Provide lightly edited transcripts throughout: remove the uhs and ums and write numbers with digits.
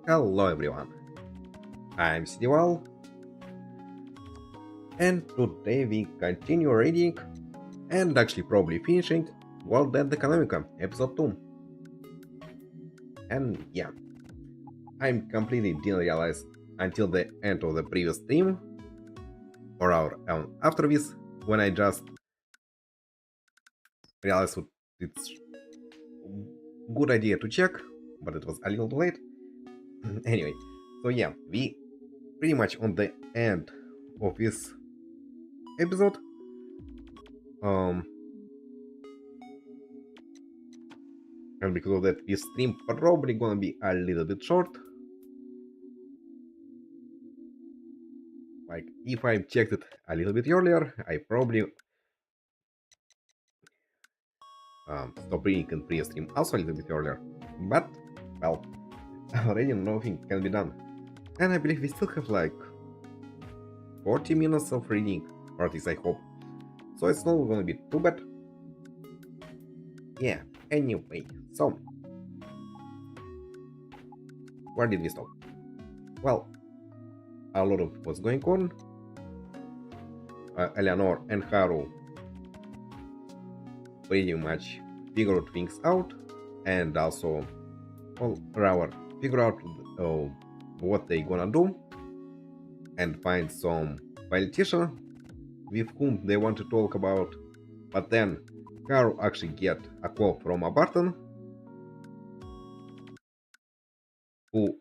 Hello everyone, I'm Sidival, and today we continue reading and actually probably finishing World and Economica episode 2. And yeah, I'm completely didn't realize until the end of the previous stream or hour after this when I just realized it's good idea to check, but it was a little too late. Anyway, so yeah, we pretty much on the end of this episode. And because of that, this stream probably gonna be a little bit short. Like, if I checked it a little bit earlier, I probably stop reading and pre-stream also a little bit earlier. But, well, already nothing can be done. And I believe we still have like 40 minutes of reading, or at least I hope. So it's not gonna be too bad. Yeah, anyway, so where did we stop? Well, a lot of what's going on. Eleanor and Haru pretty much figured things out, and also, well, rather figure out what they gonna do, and find some politician with whom they want to talk about. But then Haru actually get a call from a Barton, who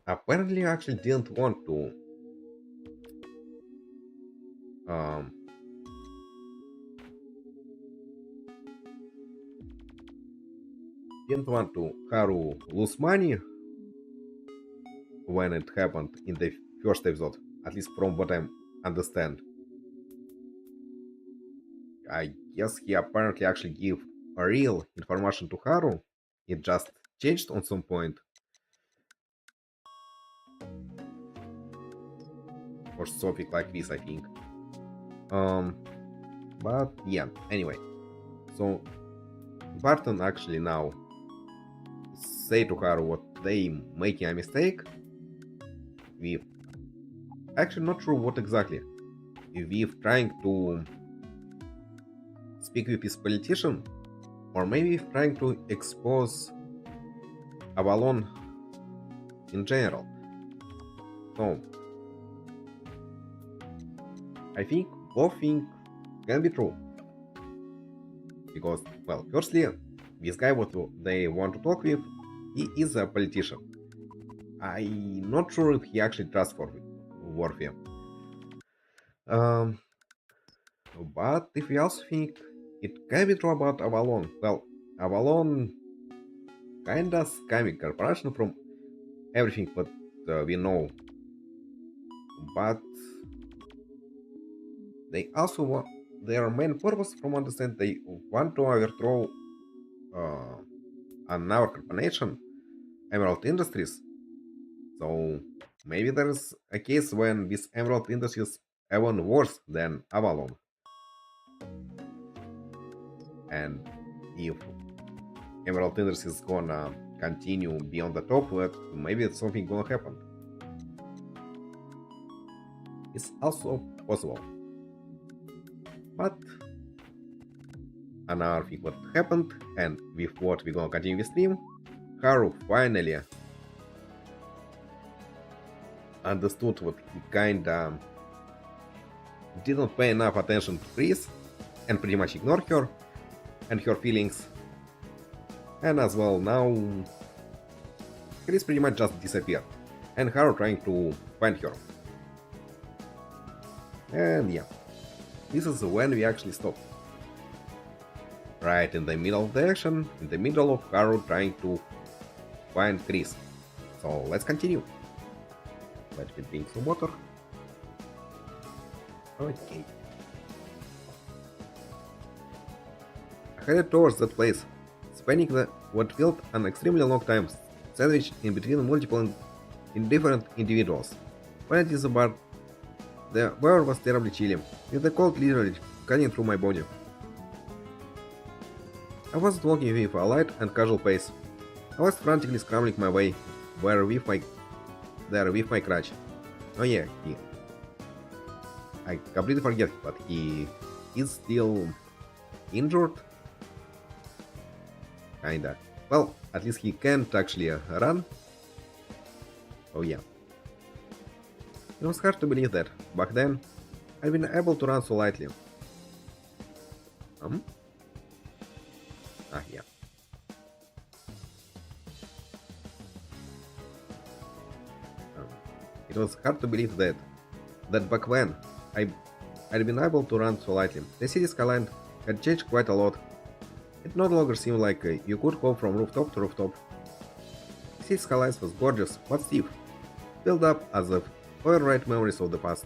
apparently actually didn't want to Haru lose money when it happened in the first episode, at least from what I understand. I guess he apparently actually gave a real information to Haru. It just changed on some point. Or something like this, I think. But yeah, anyway. So Barton actually now say to Haru what they making a mistake. We actually not sure what exactly. We trying to speak with this politician, or maybe trying to expose Avalon in general. So I think both things can be true. Because, well, firstly, this guy what they want to talk with, he is a politician. I'm not sure if he actually trusts for warfare. But if we also think it can be true about Avalon, well, Avalon kinda scammy corporation from everything what we know. But they also want their main purpose from understand they want to overthrow another corporation, Emerald Industries. So maybe there's a case when this Emerald Industries even worse than Avalon. And if Emerald Industries is gonna continue beyond the top, maybe it's something gonna happen. It's also possible. But another thing what happened, and with what we're gonna continue the stream, Haru finally understood what he kinda didn't pay enough attention to Chris, and pretty much ignored her and her feelings. And as well now Chris pretty much just disappeared, and Haru trying to find her. And yeah, this is when we actually stopped. Right in the middle of the action, in the middle of Haru trying to find Chris. So let's continue. Let me drink some water. Okay. I headed towards that place, spending what felt an extremely long time, sandwiched in between multiple indifferent individuals. When it is a bar, the weather was terribly chilly, with the cold literally cutting through my body. I wasn't walking with a light and casual pace. I was frantically scrambling my way, were with my there with my crutch. Oh yeah, I completely forget, but he is still injured, kinda. Well, at least he can't actually run. Oh yeah, it was hard to believe that back then I'd been able to run so lightly. Um? Yeah. Um, it was hard to believe that back then I'd been able to run so lightly. The city skyline had changed quite a lot. It no longer seemed like you could go from rooftop to rooftop. The city skyline was gorgeous but stiff, built up as of overwrite memories of the past.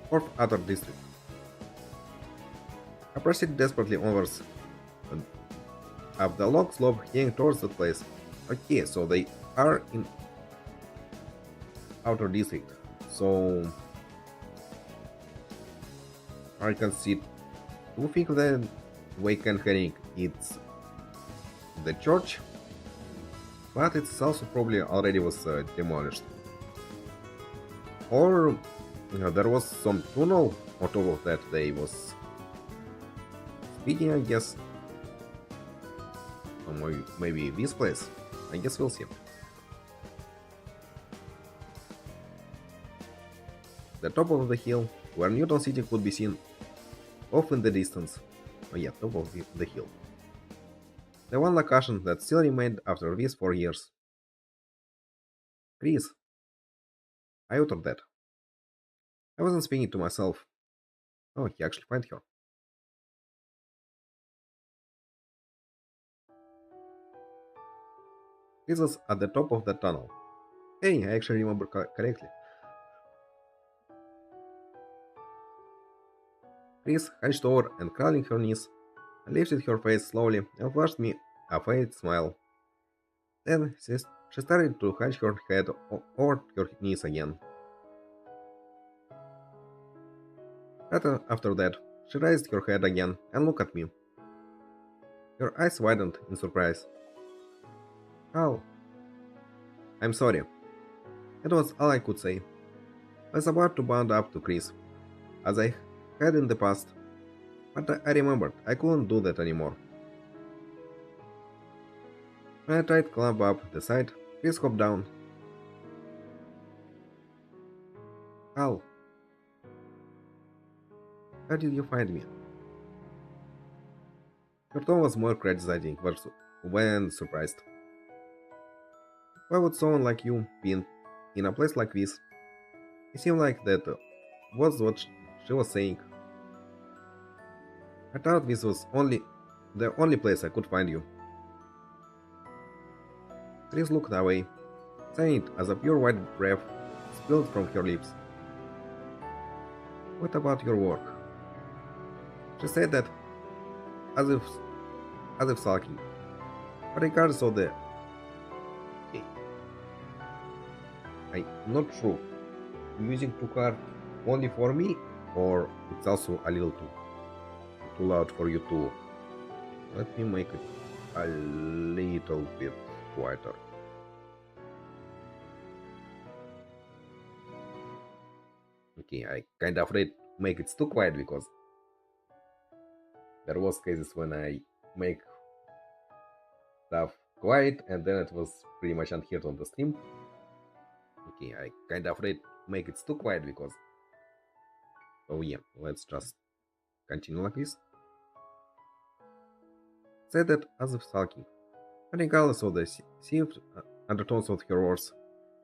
Fourth other district. I proceeded desperately onwards up the long slope heading towards that place. Okay, so they are in outer district. So I can see two things that we can heading. It's the church, but it's also probably already was demolished. Or there was some tunnel on top of that they was speaking, I guess. Or maybe this place. I guess we'll see. The top of the hill, where Newton City could be seen off in the distance. Oh yeah, top of the hill. The one location that still remained after these 4 years. Chris, I uttered that. I wasn't speaking to myself. Oh, he actually found her. Chris was at the top of the tunnel. Hey, I actually remember correctly. Chris hunched over and crawling her knees, lifted her face slowly and flashed me a faint smile. Then she started to hunch her head over her knees again. Right after that, she raised her head again and looked at me. Her eyes widened in surprise. Al, I'm sorry. That was all I could say. I was about to bound up to Chris, as I had in the past, but I remembered I couldn't do that anymore. When I tried to climb up the side, Chris hopped down. Al, how did you find me? Her tone was more criticizing when surprised. Why would someone like you be in a place like this? It seemed like that was what she was saying. I thought this was the only place I could find you. Chris looked away, saying it as a pure white breath spilled from her lips. What about your work? She said that as if sulking. But regardless of the okay, I'm not sure. Music too hard only for me, or it's also a little too loud for you too. Let me make it a little bit quieter. Okay, I kind of afraid make it too quiet because there was cases when I make stuff quiet and then it was pretty much unheard on the stream. Okay, I kind of afraid make it too quiet because oh yeah, let's just continue like this. Said that as if sulking. And regardless of the seemed undertones of her words,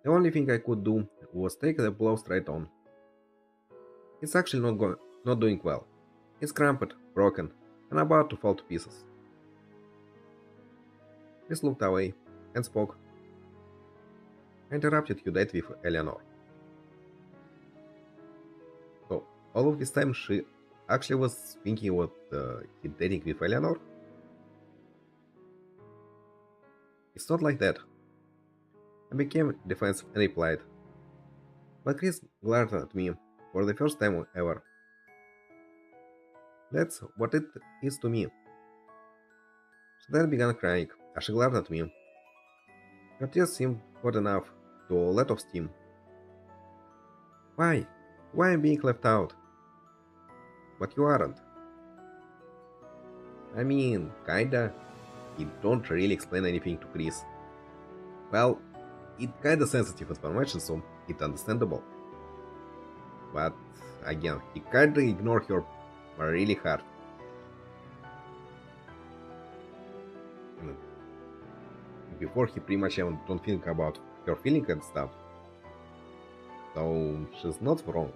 the only thing I could do was take the blow straight on. It's actually not doing well. It's cramped, broken, and about to fall to pieces. Chris looked away and spoke. I interrupted you date with Eleanor. So, all of this time she actually was thinking what he dating with Eleanor? It's not like that. I became defensive and replied. But Chris glared at me for the first time ever. That's what it is to me. She then began crying as she glared at me. Your tears seem hot enough to let off steam. Why? Why am I being left out? But you aren't. I mean, kinda. You don't really explain anything to Chris. Well, it kinda sensitive information, so it's understandable. But again, he kinda ignore her really hard. Mm, Before he pretty much even don't think about her feeling and stuff. So she's not wrong.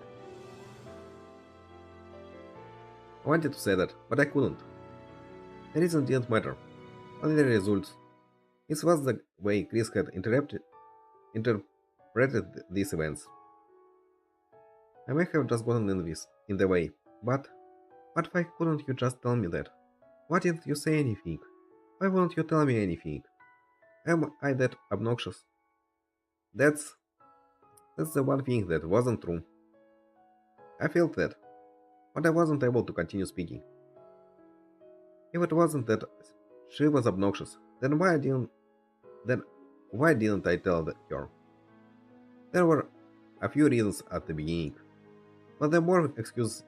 I wanted to say that, but I couldn't. The reason didn't matter. Only the results. This was the way Chris had interpreted these events. I may have just gotten in the way, but why couldn't you just tell me that? Why didn't you say anything? Why wouldn't you tell me anything? Am I that obnoxious? That's that's the one thing that wasn't true. I felt that, but I wasn't able to continue speaking. If it wasn't that she was obnoxious, then why didn't I tell her? There were a few reasons at the beginning, but the more excuses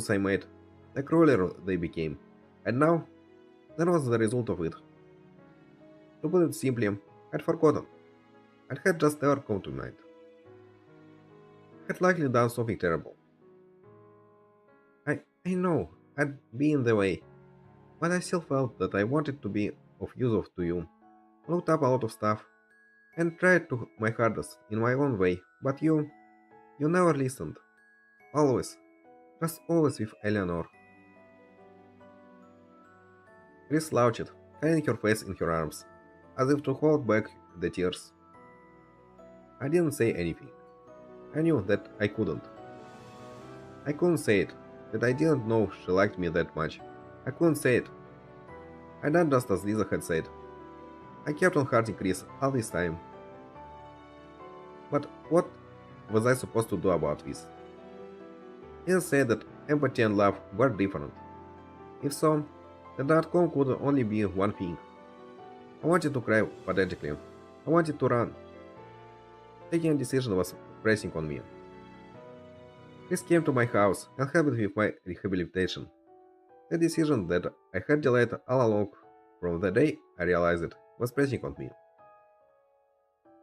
I made, the crueler they became. And now, that was the result of it. To put it simply, I'd forgotten. I had just never come to mind. Had likely done something terrible. I know, I'd be in the way, but I still felt that I wanted to be of use to you. I looked up a lot of stuff, and tried to my hardest in my own way, but you never listened. Always, just always with Eleanor. Chris slouched, hiding her face in her arms, as if to hold back the tears. I didn't say anything. I knew that I couldn't. I couldn't say it, that I didn't know she liked me that much. I couldn't say it. I done just as Lisa had said. I kept on hurting Chris all this time. But what was I supposed to do about this? Lisa said that empathy and love were different. If so, then the outcome could only be one thing. I wanted to cry pathetically. I wanted to run. Taking a decision was pressing on me. Chris came to my house and helped with my rehabilitation. The decision that I had delayed all along from the day I realized it was pressing on me.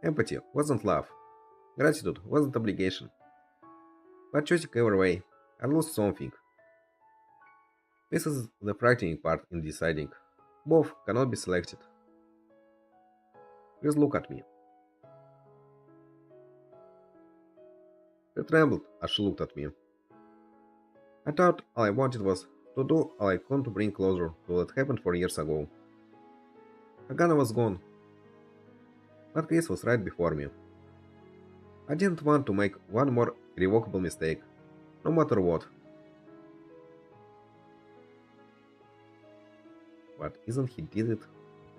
Empathy wasn't love. Gratitude wasn't obligation. But choosing either way, I lose something. This is the frightening part in deciding. Both cannot be selected. Please look at me. She trembled as she looked at me. I thought all I wanted was to do all I could to bring closure to what happened 4 years ago. Agana was gone, but Chris was right before me. I didn't want to make one more irrevocable mistake, no matter what. But isn't he did it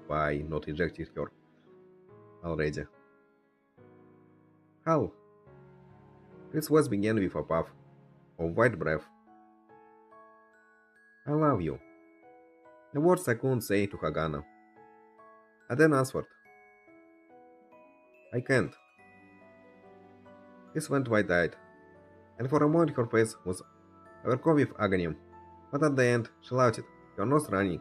by not rejecting her already? How? Chris was began with a puff of white breath. I love you. The words I couldn't say to Hagana. I then answered. I can't. Chris went wide-eyed, and for a moment her face was overcome with agony, but at the end she laughed, her nose running.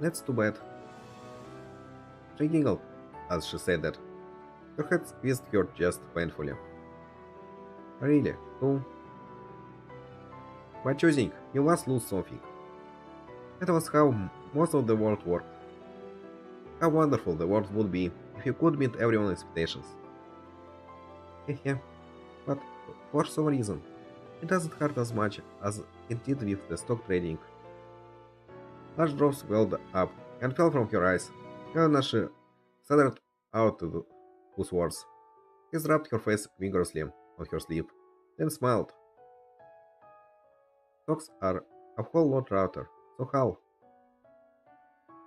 That's too bad. She giggled as she said that. Her head squeezed her chest painfully. Really, too? By choosing, you must lose something. That was how most of the world worked. How wonderful the world would be if you could meet everyone's expectations. Hehe, but for some reason, it doesn't hurt as much as it did with the stock trading. Large drops welled up and fell from her eyes, even as she stuttered out those words. He rubbed her face vigorously on her sleeve, then smiled. Stocks are a whole lot router, so how?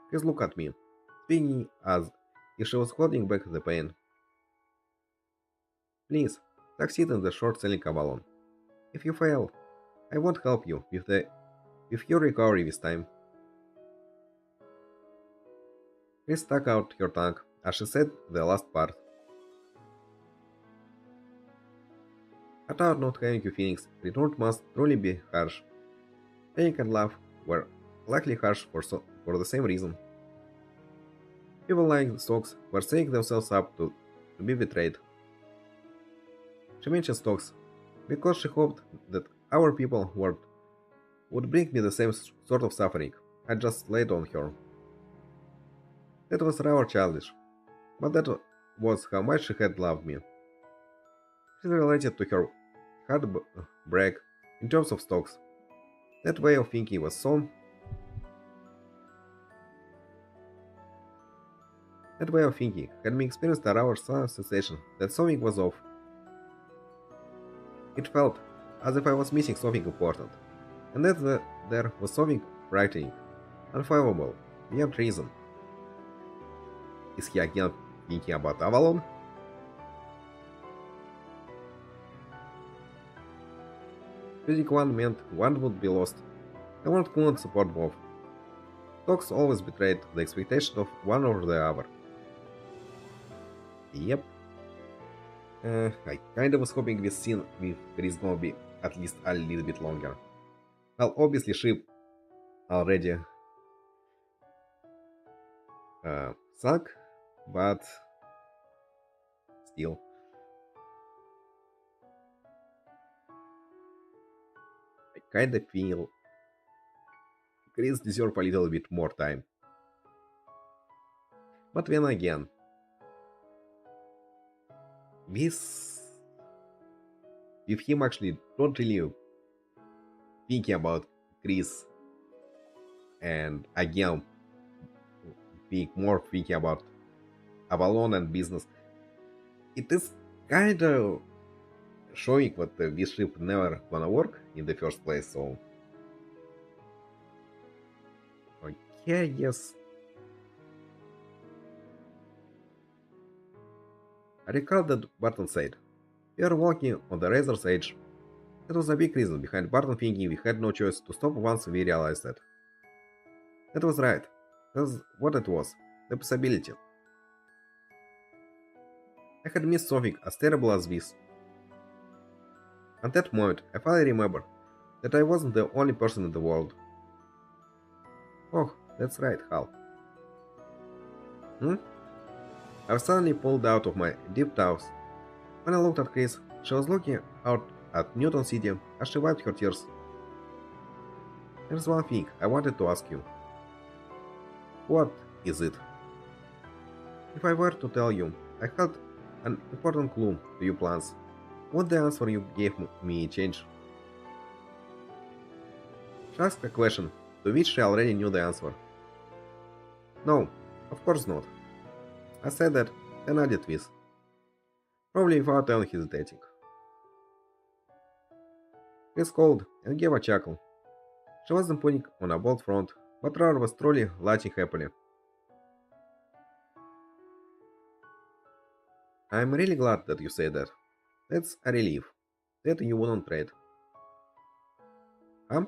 Please look at me, speaking as if she was holding back the pain. Please, succeed in the short selling Avalon. If you fail, I won't help you with your recovery this time. Chris stuck out her tongue as she said the last part. I thought not having your feelings returned must truly be harsh. Panic and love were likely harsh for the same reason. People like Stokes were setting themselves up to be betrayed. She mentioned Stokes because she hoped that our people would bring me the same sort of suffering I just laid on her. That was rather childish, but that was how much she had loved me. She related to her heartbreak in terms of Stokes. That way of thinking was so. That way of thinking had me experienced a rather strong sensation that something was off. It felt as if I was missing something important, and that there was something frightening, unfathomable, beyond reason. Is he again thinking about Avalon? Choosing one meant one would be lost. I couldn't support both. Stokes always betrayed the expectation of one or the other. Yep. I kinda was hoping this scene with Chris gonna be at least a little bit longer. Well, obviously she already sunk, but still. I kinda feel Chris deserve a little bit more time. But then again, this with him actually not really thinking about Chris and again being more thinking about Avalon and business, it is kind of showing that this ship never gonna work in the first place. So, okay, yes. I recall that Barton said, "We are walking on the razor's edge." That was a big reason behind Barton thinking we had no choice to stop once we realized that. That was right. That's what it was. The possibility. I had missed something as terrible as this. At that moment, I finally remembered that I wasn't the only person in the world. Oh, that's right, Hal. Hmm? I was suddenly pulled out of my deep thoughts. When I looked at Chris, she was looking out at Newton City as she wiped her tears. There's one thing I wanted to ask you. What is it? If I were to tell you I had an important clue to your plans, would the answer you gave me change? She asked a question to which she already knew the answer. No, of course not. I said that, then added this, probably without even hesitating. Chris called and gave a chuckle. She wasn't putting on a bold front, but rather was truly laughing happily. I'm really glad that you said that. That's a relief. That you wouldn't trade. Huh?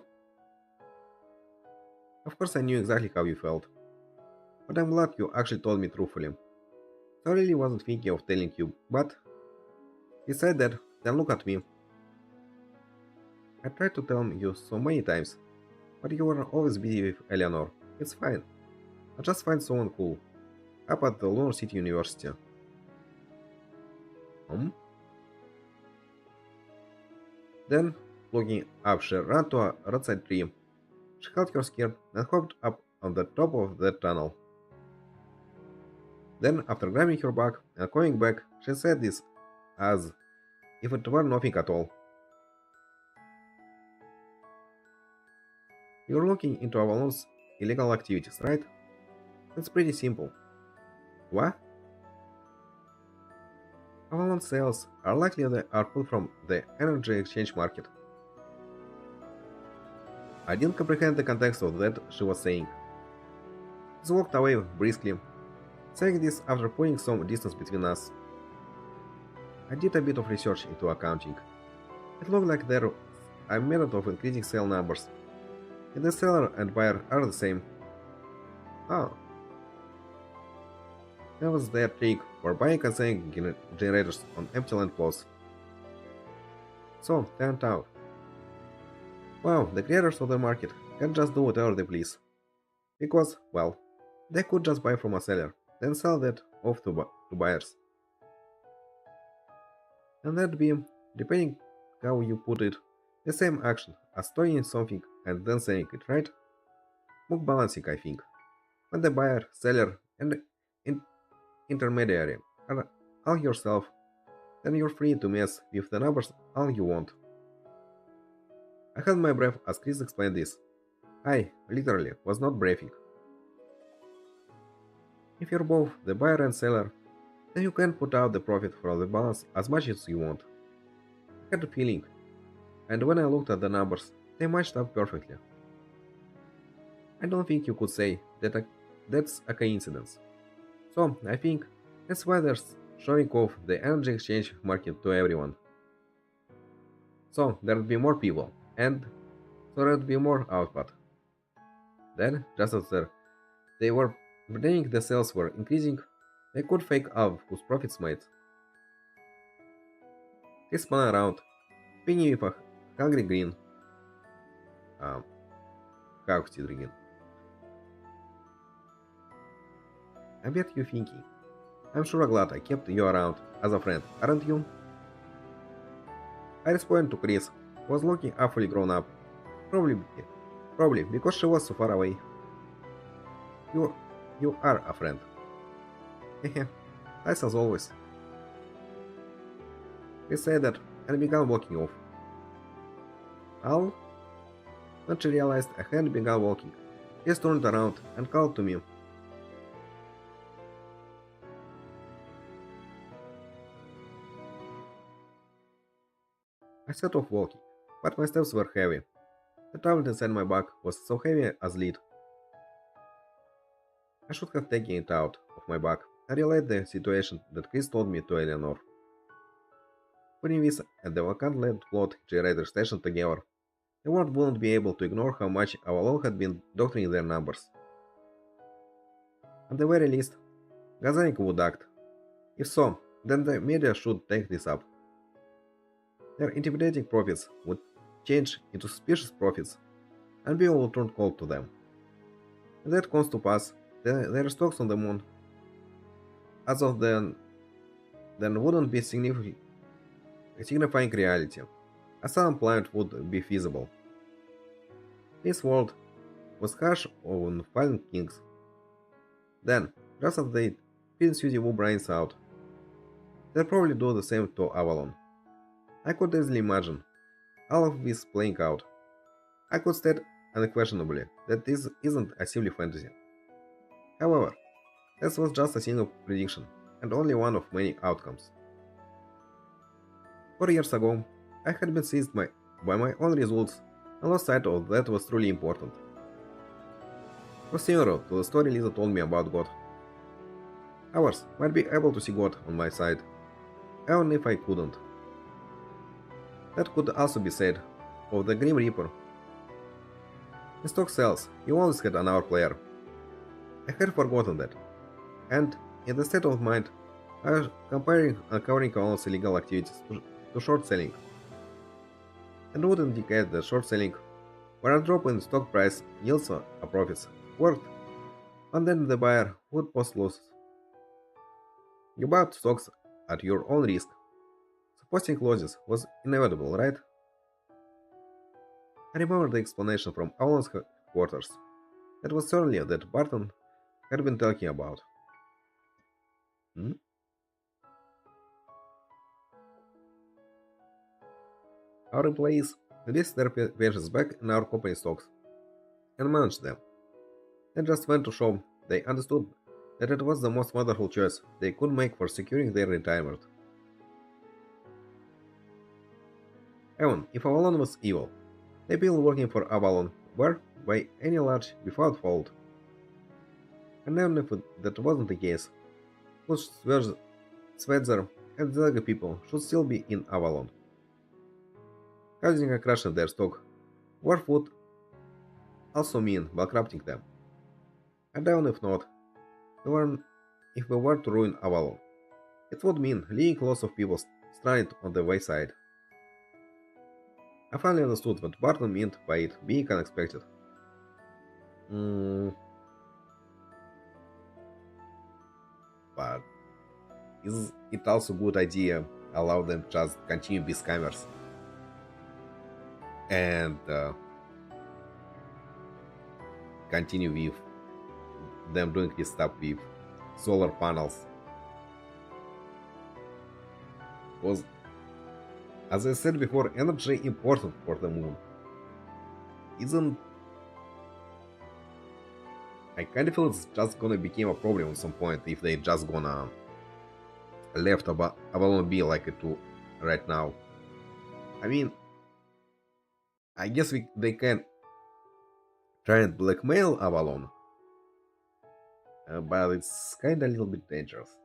Of course I knew exactly how you felt. But I'm glad you actually told me truthfully. So I really wasn't thinking of telling you, but he said that, then look at me. I tried to tell you so many times, but you were always busy with Eleanor. It's fine. I'll just find someone cool. Up at the Lunar City University. Hmm? Then, looking up, she ran to a roadside tree. She held her skirt and hopped up on the top of the tunnel. Then, after grabbing her bag and coming back, she said this as if it were nothing at all. You're looking into Avalon's illegal activities, right? That's pretty simple. What? Avalon sales are likely they are pulled from the energy exchange market. I didn't comprehend the context of that she was saying. She walked away briskly, saying this after putting some distance between us. I did a bit of research into accounting. It looked like there was a method of increasing sale numbers. If the seller and buyer are the same. Oh, That was their trick for buying and selling generators on empty land plots. So, turned out. Wow, the creators of the market can just do whatever they please. Because, well, they could just buy from a seller, then sell that off to buyers. And that'd be, depending how you put it, the same action as storing something and then selling it, right? Book balancing, I think. When the buyer, seller, and in- intermediary are all yourself, then you're free to mess with the numbers all you want. I held my breath as Chris explained this. I, literally, was not breathing. If you're both the buyer and seller, then you can put out the profit from the balance as much as you want. I had a feeling, and when I looked at the numbers, they matched up perfectly. I don't think you could say that's a coincidence. So, I think that's why they're showing off the energy exchange market to everyone. So, there'd be more people, and so there'd be more output. Then, just as they were pretending the sales were increasing, they could fake out whose profits made. He spun around, pinning with a hungry grin. Um, Cocktail grin. I bet you're thinking, I'm sure glad I kept you around as a friend, aren't you? I responded to Chris, who was looking awfully grown up. Probably, probably because she was so far away. You, you are a friend. Hehe, nice as always. He said that and began walking off. Al? When she realized a hand began walking, he turned around and called to me. I set off walking, but my steps were heavy. The towel inside my bag was so heavy as lead. I should have taken it out of my bag and relayed the situation that Chris told me to Eleanor. Putting this and the vacant land plot generator station together, the world wouldn't be able to ignore how much Avalon had been doctoring their numbers. At the very least, Gazanik would act. If so, then the media should take this up. Their intimidating profits would change into suspicious profits, and people would turn cold to them. If that comes to pass, their stocks on the moon, as of then wouldn't be signifying reality. A sudden planet would be feasible. This world was harsh on fallen kings. Then, just as they didn't Suzy Wu brains out, they'd probably do the same to Avalon. I could easily imagine all of this playing out. I could state unquestionably that this isn't a silly fantasy. However, this was just a single prediction, and only one of many outcomes. 4 years ago, I had been seized by my own results and lost sight of that was truly important. It was similar to the story Lisa told me about God. Others might be able to see God on my side, even if I couldn't. That could also be said of the Grim Reaper. In stock sales, you always had an hour player. I had forgotten that, and in the state of mind, I was comparing and covering Avalon's illegal activities to short selling, and would indicate that short selling, where a drop in stock price yields a profit worth, and then the buyer would post losses. You bought stocks at your own risk. So posting losses was inevitable, right? I remember the explanation from Avalon's headquarters. That was certainly that Barton had been talking about. Hmm? Our employees list their pensions back in our company stocks and manage them. They just went to show they understood that it was the most wonderful choice they could make for securing their retirement. Even if Avalon was evil, the people working for Avalon were, by any large, without fault. And even if that wasn't the case, Bush, Swetzer, and the other people should still be in Avalon. Causing a crash in their stock, war would also mean bankrupting them. And even if not, they were if we were to ruin Avalon. It would mean leaving lots of people stranded on the wayside. I finally understood what Barton meant by it being unexpected. Mm, but is it also a good idea allow them just continue be scammers and continue with them doing this stuff with solar panels? Because, as I said before, energy important for the moon. Isn't I kind of feel it's just gonna become a problem at some point if they just gonna left Avalon be like it to right now. I mean, I guess they can try and blackmail Avalon, but it's kind of a little bit dangerous.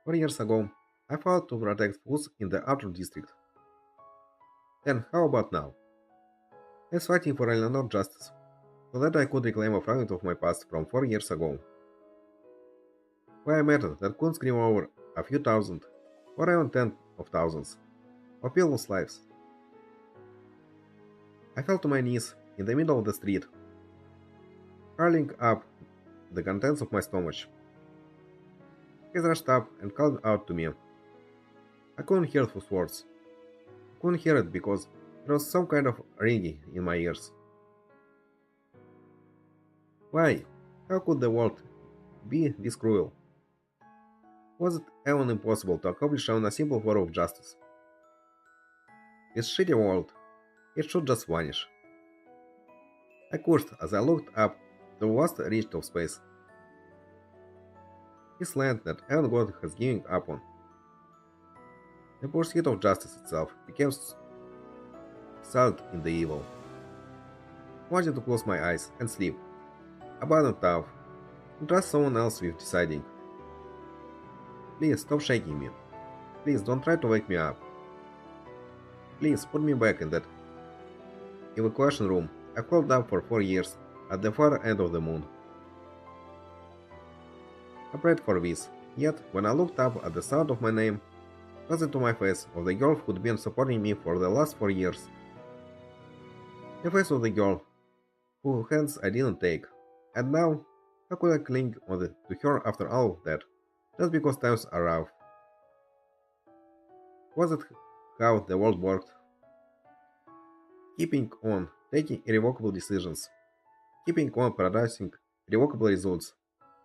4 years ago, I fought to protect foods in the outer district. Then how about now? I'm fighting for Eleanor justice, so that I could reclaim a fragment of my past from 4 years ago. Why a matter that couldn't scream over a few thousand, or even tens of thousands, of people's lives. I fell to my knees in the middle of the street, hurling up the contents of my stomach. He rushed up and called out to me. I couldn't hear his words. I couldn't hear it because there was some kind of ringing in my ears. Why? How could the world be this cruel? Was it even impossible to accomplish even a simple form of justice? This shitty world, it should just vanish. I cursed as I looked up the vast reach of space. This land that even God has given up on. The pursuit of justice itself became silent in the evil. I wanted to close my eyes and sleep, abandon Tav, and trust someone else with deciding. Please stop shaking me. Please don't try to wake me up. Please put me back in that evacuation room I called up for 4 years at the far end of the moon. I prayed for this, yet when I looked up at the sound of my name, was it to my face of the girl who'd been supporting me for the last 4 years. The face of the girl whose hands I didn't take, and now how could I cling to her after all of that, just because times are rough? Was it how the world worked? Keeping on taking irrevocable decisions, keeping on producing irrevocable results,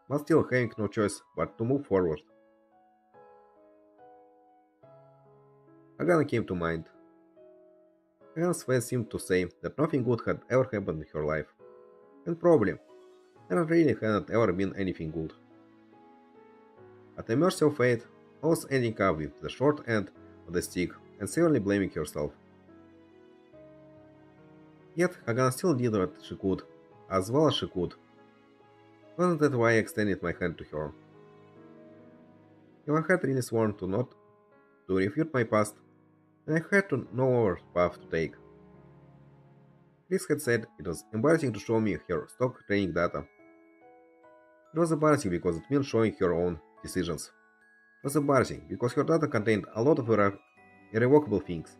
but still having no choice but to move forward. Agana came to mind. Agana's face seemed to say that nothing good had ever happened in her life, and probably there really hadn't ever been anything good. At the mercy of fate, always ending up with the short end of the stick and severely blaming herself. Yet Agana still did what she could, as well as she could. Wasn't that why I extended my hand to her? If I had really sworn to not to refute my past, then I had to know our path to take. Chris had said it was embarrassing to show me her stock training data. It was embarrassing because it meant showing her own decisions. It was embarrassing because her data contained a lot of irrevocable things.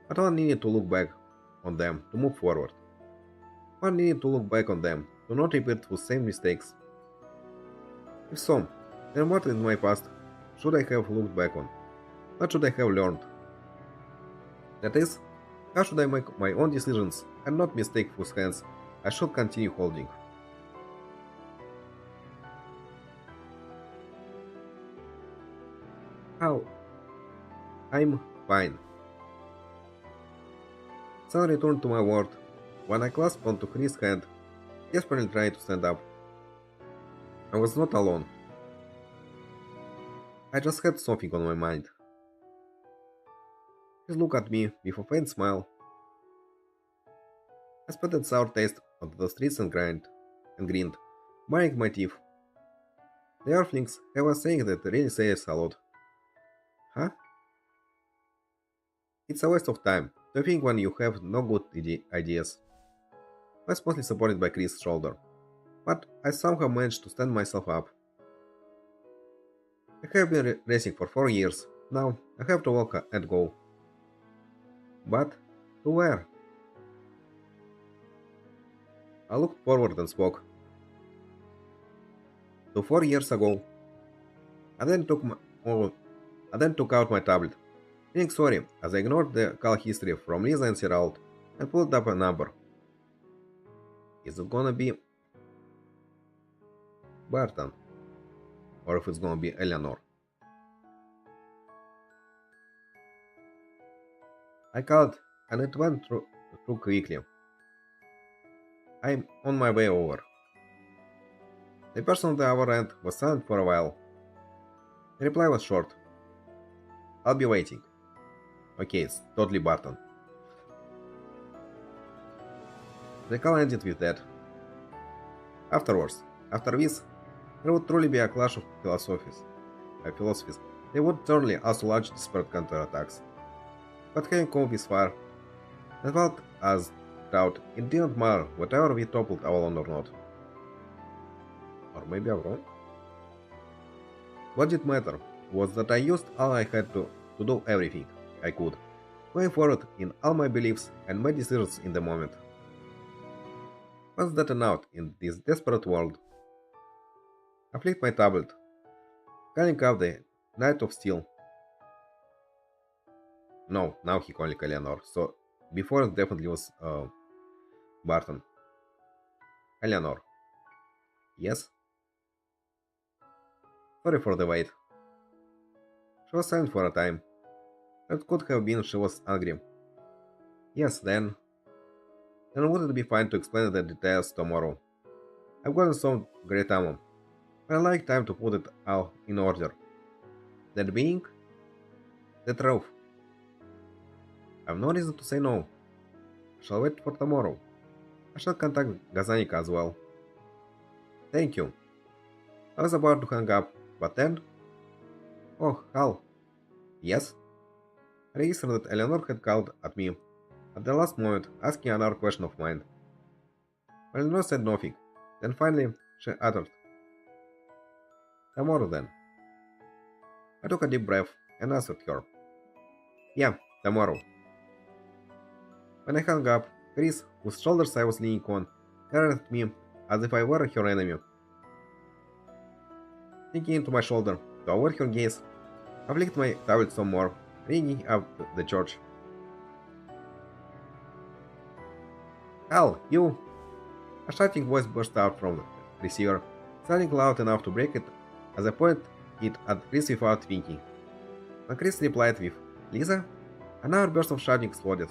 But one needed to look back on them to move forward. One needed to look back on them to not repeat the same mistakes. If so, then what in my past should I have looked back on? What should I have learned? That is, how should I make my own decisions and not mistake whose hands I should continue holding? How? I'm fine. Sun returned to my ward when I clasped onto Chris' hand, desperately trying to stand up. I was not alone. I just had something on my mind. He looked at me with a faint smile. I spat a sour taste onto the streets and grinned, baring my teeth. The earthlings have a saying that really says a lot. Huh? It's a waste of time to think when you have no good ideas. I was mostly supported by Chris' shoulder, but I somehow managed to stand myself up. I have been racing for 4 years. Now I have to walk and go. But to where? I looked forward and spoke. To 4 years ago. I then oh, I then took out my tablet, feeling sorry as I ignored the call history from Lisa and Gerald and pulled up a number. Is it gonna be Barton? Or if it's gonna be Eleanor? I called and it went through quickly. I'm on my way over. The person on the other end was silent for a while. The reply was short. I'll be waiting. Okay, it's totally Barton. The call ended with that. Afterwards, after this, there would truly be a clash of philosophies. They would certainly also launch disparate counterattacks. But having come this far, I felt as doubt it didn't matter whether we toppled Avalon or not. Or maybe I'm wrong? What did matter was that I used all I had to do everything I could, going forward in all my beliefs and my decisions in the moment. Was that enough in this desperate world? I flicked my tablet, calling up the Knight of Steel. No, now he calling Eleanor, so before it definitely was Barton. Eleanor. Yes? Sorry for the wait. She was silent for a time. It could have been she was angry. Yes, then would it be fine to explain the details tomorrow? I've gotten some great ammo, but I like time to put it all in order. That being, the truth. I've no reason to say no. I shall wait for tomorrow. I shall contact Gazanika as well. Thank you. I was about to hang up, but then... Oh, Hal. Yes? I registered that Eleanor had called at me at the last moment, asking another question of mine. Eleanor said nothing. Then finally, she uttered, tomorrow then. I took a deep breath and answered her. Yeah, tomorrow. When I hung up, Chris, whose shoulders I was leaning on, stared at me as if I were her enemy. Sinking into my shoulder to avoid her gaze, I flicked my tablet some more, ringing up the church. Hal, you! A shouting voice burst out from the receiver, sounding loud enough to break it as I pointed it at Chris without thinking. When Chris replied with, Lisa? Another burst of shouting exploded.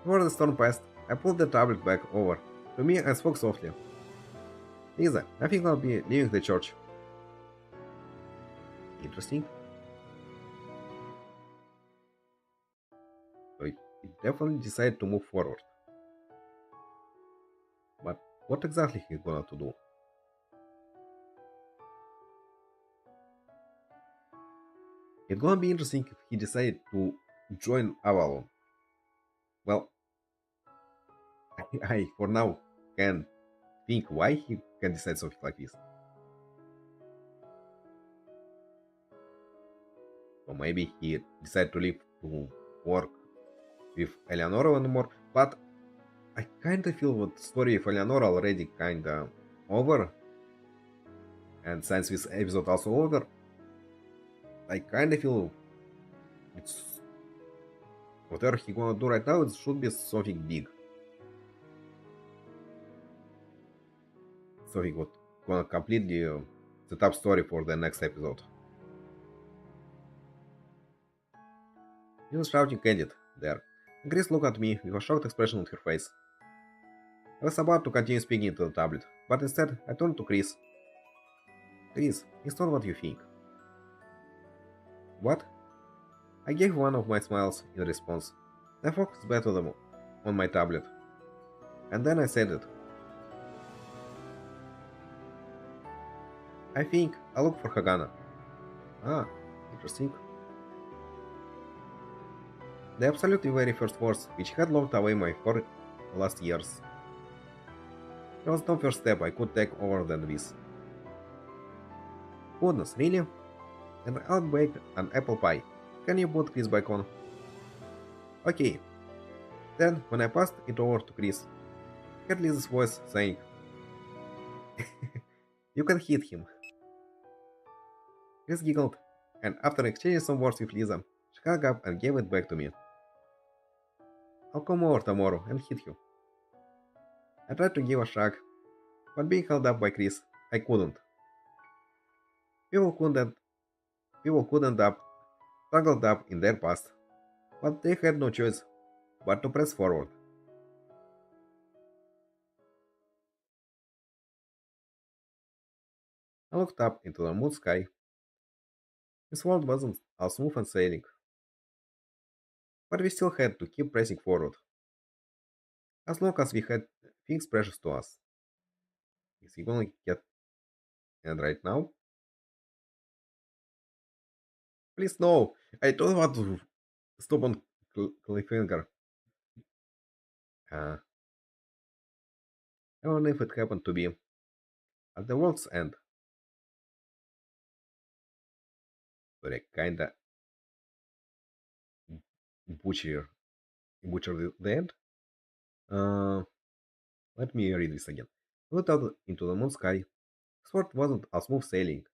Before the storm passed, I pulled the tablet back over to me and spoke softly. Lisa, I think I'll be leaving the church. Interesting. So it definitely decided to move forward. But what exactly he's gonna to do? It's gonna be interesting if he decided to join Avalon. Well, I for now can think why he can decide something like this. Or maybe he decided to leave to work with Eleanor anymore. But I kinda feel that the story of Eleanor already kinda over. And since this episode also over, I kinda feel it's whatever he gonna do right now, it should be something big. So he got gonna completely set up story for the next episode. He was shouting ended there. Grace looked at me with a shocked expression on her face. I was about to continue speaking to the tablet, but instead I turned to Chris. Chris, it's not what you think. What? I gave one of my smiles in response. I focused back on my tablet. And then I said it. I think I'll look for Hagana. Ah, interesting. The absolutely very first words which had locked away my 4 last years. There was no first step I could take over than this. Goodness, really? And I'll bake an apple pie. Can you put Chris back on? Okay. Then, when I passed it over to Chris, I heard Lisa's voice saying, "You can hit him." Chris giggled, and after exchanging some words with Lisa, she hung up and gave it back to me. "I'll come over tomorrow and hit you." I tried to give a shrug, but being held up by Chris, I couldn't. People couldn't, people couldn't up, struggled up in their past, but they had no choice but to press forward. I looked up into the moon sky. This world wasn't all smooth and sailing, but we still had to keep pressing forward, as long as we had things precious to us. Is he gonna get end right now? Please no! I don't want to stop on cliffhanger. Uh, I wonder if it happened to be at the world's end. Sorry, kinda butcher butcher the end. Uh, Let me read this again. We looked out into the moon sky. Sword wasn't a smooth sailing,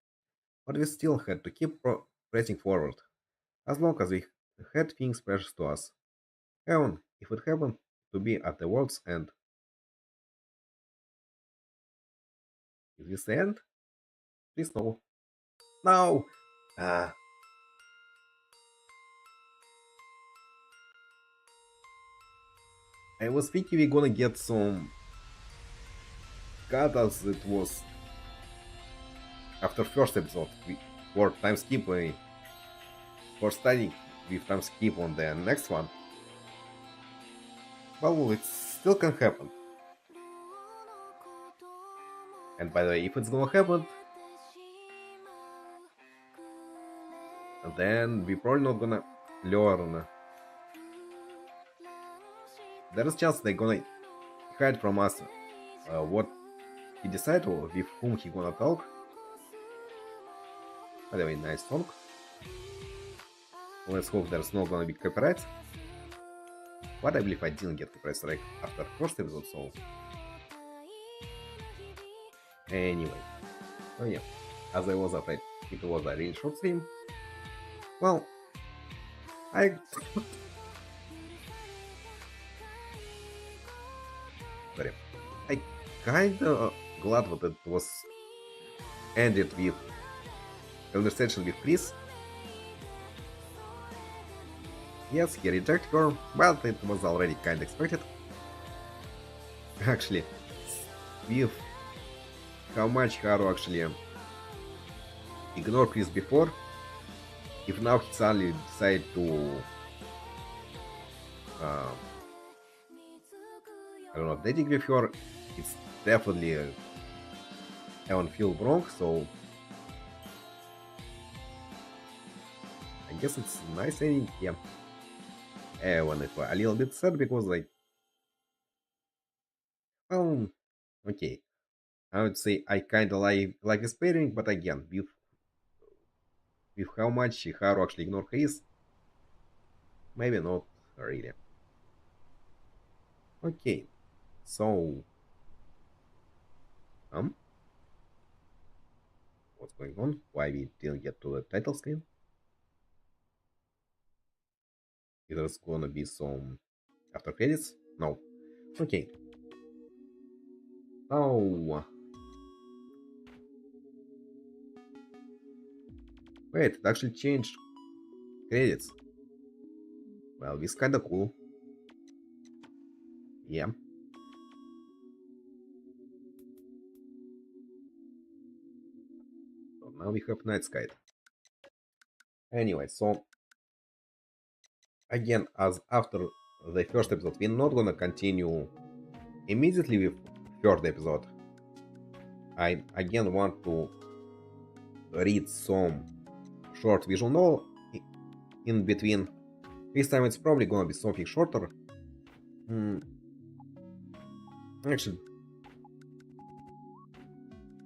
but we still had to keep pressing forward, as long as we had things precious to us. Even if it happened to be at the world's end. Is this the end? Please no. No! Ah, I was thinking we're gonna get some cut as it was after first episode for time skip for studying with time skip on the next one. Well, it still can happen. And by the way, if it's gonna happen, then we probably not gonna learn. There is chance they're gonna hide from us what he decided or with whom he gonna talk. By the way, nice song. Let's hope there's not gonna be copyright. But I believe I didn't get copyright strike after first episode, so anyway. So yeah, as I was afraid it was a really short stream. Well, I sorry, I kinda glad that it was ended with conversation with Chris. Yes, he rejected her, but it was already kinda expected. Actually, with how much Haru actually ignored Chris before, if now he suddenly decided to uh, I don't know, dating with her, it's definitely I don't feel wrong, so I guess it's nice ending, yeah. When it was a little bit sad because like well okay. I would say I kinda like this pairing, but again, with how much Haru actually ignored Chris, maybe not really. Okay. So what's going on? Why we didn't get to the title screen? There's gonna be some after credits? No. Okay. Now wait, it actually changed credits. Well, this kinda cool. Yeah. So now we have Night Sky. Anyway, so again, as after the first episode, we're not gonna continue immediately with third episode. I again want to read some short visual novel in between This time it's probably gonna be something shorter. Hmm, Actually,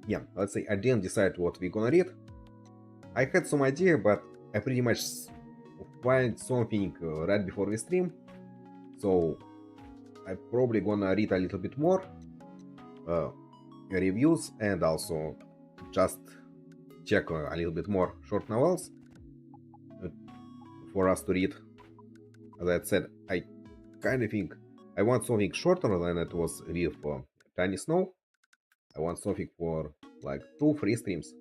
yeah, let's say I didn't decide what we're gonna read. I had some idea, but I pretty much find something right before we stream. So I'm probably gonna read a little bit more uh, reviews and also just check a little bit more short novels uh, for us to read. As I said, I kind of think I want something shorter than it was with Tiny Snow. I want something for like 2-3 streams.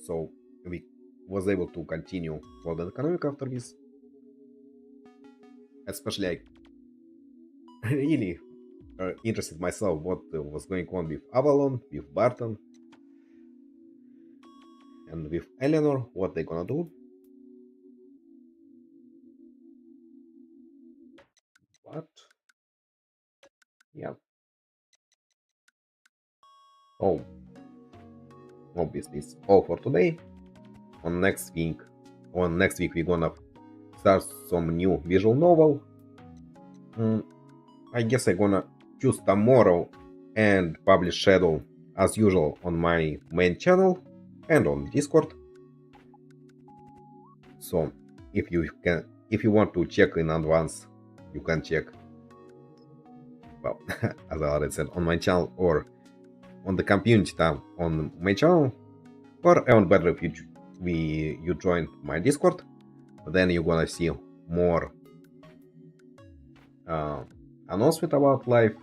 So we was able to continue for the economic after this. Especially I really interested myself what was going on with Avalon, with Barton, and with Eleanor, what they gonna do. But yeah. Oh, obviously it's all for today. On next week, we're gonna start some new visual novel. I guess I'm gonna choose tomorrow and publish Shadow as usual on my main channel and on Discord. So if you want to check in advance, you can check. Well, as I already said, on my channel or on the community tab on my channel, or even better if you join my Discord, then you're gonna see more announcement about live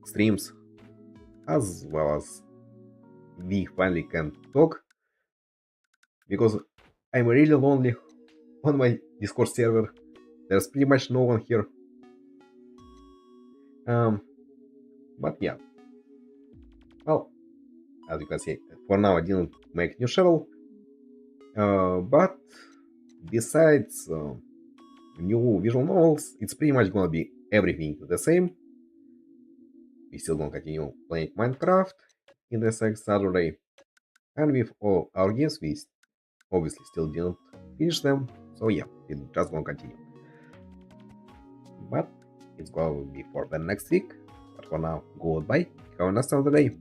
streams, as well as we finally can talk, because I'm really lonely on my Discord server. There's pretty much no one here. But yeah, well, as you can see, for now I didn't make new shovel, but besides new visual novels, it's pretty much gonna be everything the same. We still gonna continue playing Minecraft in the next Saturday, and with all our games, we obviously still didn't finish them, so yeah, it's just gonna continue. But it's gonna be for the next week. But for now, goodbye. Have a nice day.